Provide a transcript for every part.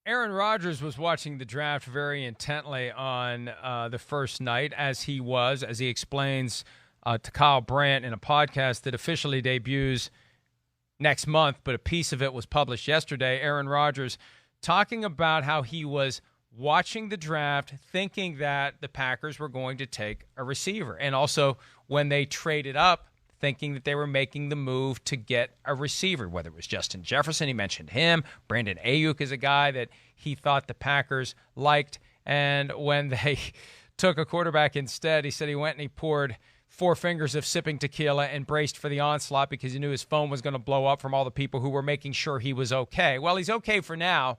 Aaron Rodgers was watching the draft very intently on the first night, as he explains to Kyle Brandt in a podcast that officially debuts next month, but a piece of it was published yesterday. Aaron Rodgers talking about how he was watching the draft, thinking that the Packers were going to take a receiver. And also, when they traded up, thinking that they were making the move to get a receiver, whether it was Justin Jefferson, he mentioned him. Brandon Ayuk is a guy that he thought the Packers liked. And when they took a quarterback instead, he said he went and he poured 4 fingers of sipping tequila and braced for the onslaught because he knew his phone was going to blow up from all the people who were making sure he was okay. Well, he's okay for now.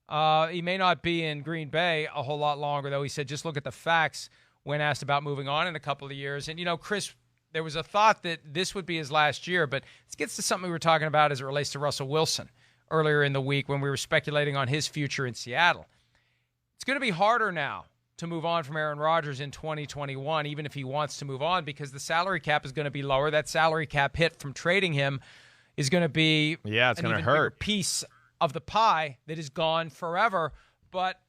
He may not be in Green Bay a whole lot longer, though. He said, just look at the facts when asked about moving on in a couple of years. And, Chris, there was a thought that this would be his last year, but this gets to something we were talking about as it relates to Russell Wilson earlier in the week when we were speculating on his future in Seattle. It's going to be harder now to move on from Aaron Rodgers in 2021, even if he wants to move on, because the salary cap is going to be lower. That salary cap hit from trading him is going to be it's going to hurt. A piece of the pie that is gone forever. But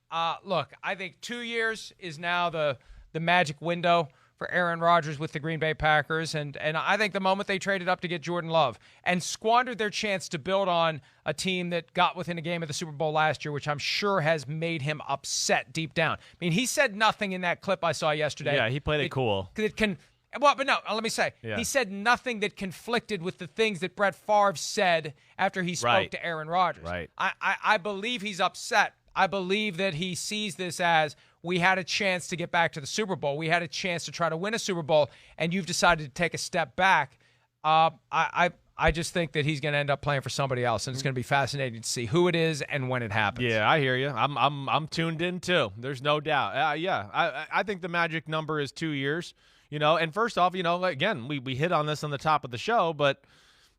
look, I think 2 years is now the magic window for Aaron Rodgers with the Green Bay Packers. And I think the moment they traded up to get Jordan Love and squandered their chance to build on a team that got within a game of the Super Bowl last year, which I'm sure has made him upset deep down. I mean, he said nothing in that clip I saw yesterday. Yeah, he played it cool. But no, let me say, He said nothing that conflicted with the things that Brett Favre said after he spoke to Aaron Rodgers. Right. I believe he's upset. I believe that he sees this as, we had a chance to get back to the Super Bowl. We had a chance to try to win a Super Bowl, and you've decided to take a step back. I just think that he's going to end up playing for somebody else, and it's going to be fascinating to see who it is and when it happens. Yeah, I hear you. I'm tuned in too. There's no doubt. I think the magic number is 2 years. And first off, again, we hit on this on the top of the show, but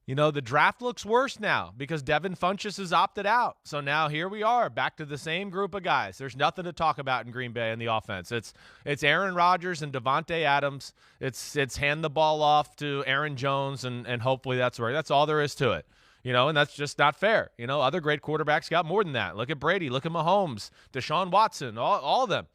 the draft looks worse now because Devin Funchess has opted out. So now here we are, back to the same group of guys. There's nothing to talk about in Green Bay in the offense. It's Aaron Rodgers and Devontae Adams. It's hand the ball off to Aaron Jones, and hopefully that's all there is to it. And that's just not fair. Other great quarterbacks got more than that. Look at Brady, look at Mahomes, Deshaun Watson, all of them.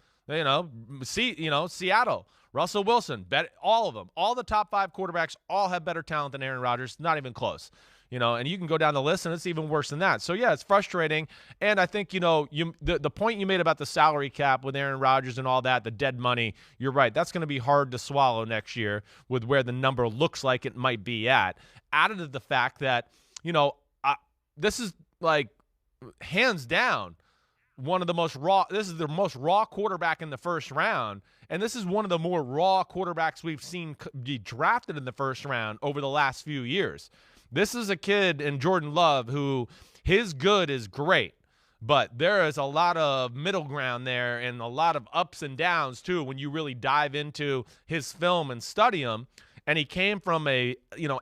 Seattle. Russell Wilson, all of them, all the top 5 quarterbacks all have better talent than Aaron Rodgers, not even close. And you can go down the list, and it's even worse than that. So, yeah, it's frustrating. And I think, the point you made about the salary cap with Aaron Rodgers and all that, the dead money, you're right. That's going to be hard to swallow next year with where the number looks like it might be at. Added to the fact that, this is, like, hands down, this is the most raw quarterback in the first round, and this is one of the more raw quarterbacks we've seen be drafted in the first round over the last few years. This is a kid in Jordan Love who his good is great, but there is a lot of middle ground there and a lot of ups and downs too when you really dive into his film and study him. And he came from a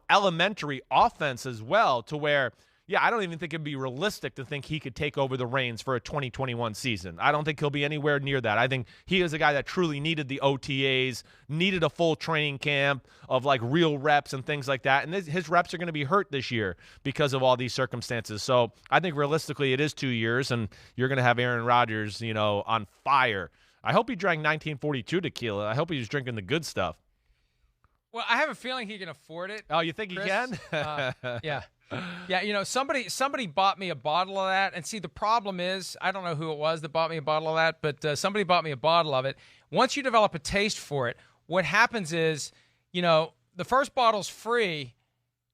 elementary offense as well, to where I don't even think it'd be realistic to think he could take over the reins for a 2021 season. I don't think he'll be anywhere near that. I think he is a guy that truly needed the OTAs, needed a full training camp of like real reps and things like that. And his reps are going to be hurt this year because of all these circumstances. So I think realistically it is 2 years, and you're going to have Aaron Rodgers, on fire. I hope he drank 1942 tequila. I hope he was drinking the good stuff. Well, I have a feeling he can afford it. Oh, you think Chris? He can? Yeah. Yeah, somebody bought me a bottle of that. And see, the problem is, I don't know who it was that bought me a bottle of that, but somebody bought me a bottle of it. Once you develop a taste for it, what happens is, the first bottle's free,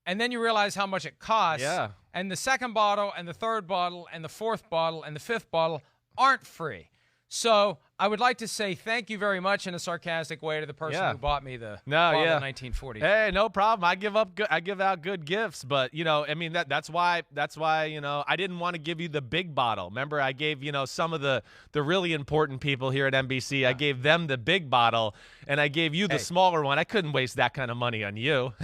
and then you realize how much it costs. Yeah. And the second bottle and the third bottle and the fourth bottle and the fifth bottle aren't free. So I would like to say thank you very much in a sarcastic way to the person who bought me the bottle of 1940. Hey, no problem. I give out good gifts, but that's why I didn't want to give you the big bottle. Remember, I gave some of the really important people here at NBC. I gave them the big bottle, and I gave you the smaller one. I couldn't waste that kind of money on you.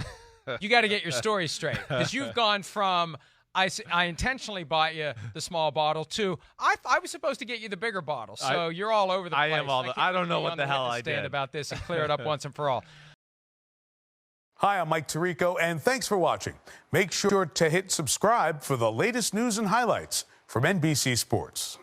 You got to get your story straight, because you've gone from I intentionally bought you the small bottle too. I was supposed to get you the bigger bottle, so you're all over the place. I don't know what the hell I did about this and clear it up once and for all. Hi, I'm Mike Tirico, and thanks for watching. Make sure to hit subscribe for the latest news and highlights from NBC Sports.